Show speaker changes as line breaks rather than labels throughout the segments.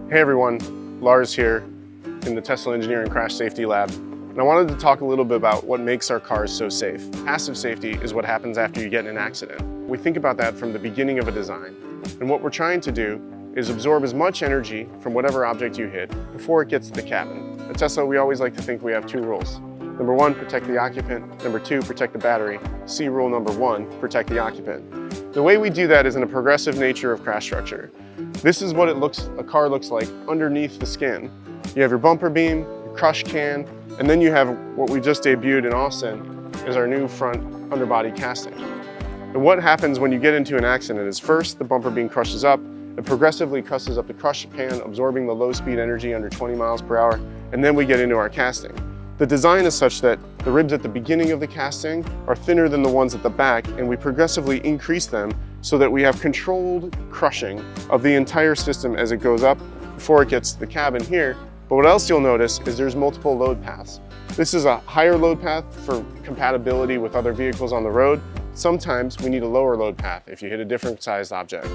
Hey everyone, Lars here in the Tesla Engineering Crash Safety Lab. And I wanted to talk a little bit about what makes our cars so safe. Passive safety is what happens after you get in an accident. We think about that from the beginning of a design. And what we're trying to do is absorb as much energy from whatever object you hit before it gets to the cabin. At Tesla, we always like to think we have two rules. Number one, protect the occupant. Number two, protect the battery. See rule number one, protect the occupant. The way we do that is in a progressive nature of crash structure. This is what a car looks like underneath the skin. You have your bumper beam, your crush can, and then you have what we just debuted in Austin is our new front underbody casting. And what happens when you get into an accident is first the bumper beam crushes up, it progressively crushes up the crush pan, absorbing the low speed energy under 20 miles per hour, and then we get into our casting. The design is such that the ribs at the beginning of the casting are thinner than the ones at the back, and we progressively increase them so that we have controlled crushing of the entire system as it goes up before it gets to the cabin here. But what else you'll notice is there's multiple load paths. This is a higher load path for compatibility with other vehicles on the road. Sometimes we need a lower load path if you hit a different sized object.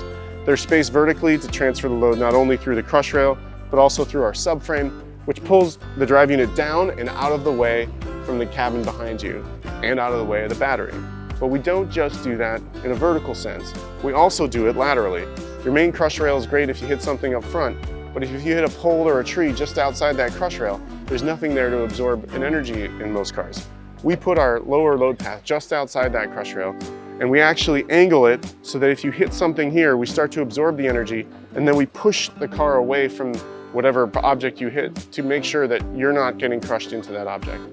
There's space vertically to transfer the load not only through the crush rail, but also through our subframe, which pulls the drive unit down and out of the way from the cabin behind you and out of the way of the battery. But we don't just do that in a vertical sense. We also do it laterally. Your main crush rail is great if you hit something up front, but if you hit a pole or a tree just outside that crush rail, there's nothing there to absorb an energy in most cars. We put our lower load path just outside that crush rail, and we actually angle it so that if you hit something here, we start to absorb the energy, and then we push the car away from whatever object you hit to make sure that you're not getting crushed into that object.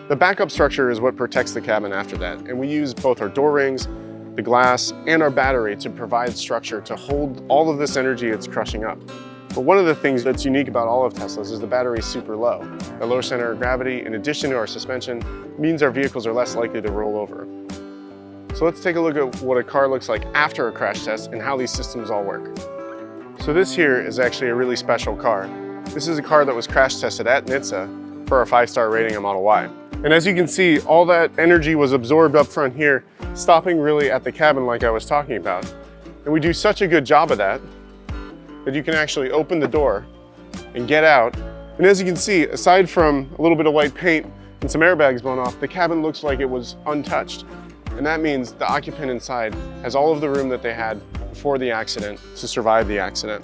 The backup structure is what protects the cabin after that, and we use both our door rings, the glass, and our battery to provide structure to hold all of this energy it's crushing up. But one of the things that's unique about all of Tesla's is the battery is super low. A low center of gravity, in addition to our suspension, means our vehicles are less likely to roll over. So let's take a look at what a car looks like after a crash test and how these systems all work. So this here is actually a really special car. This is a car that was crash tested at NHTSA for our 5-star rating on Model Y. And as you can see, all that energy was absorbed up front here, stopping really at the cabin like I was talking about. And we do such a good job of that you can actually open the door and get out. And as you can see, aside from a little bit of white paint and some airbags blown off, the cabin looks like it was untouched. And that means the occupant inside has all of the room that they had before the accident to survive the accident.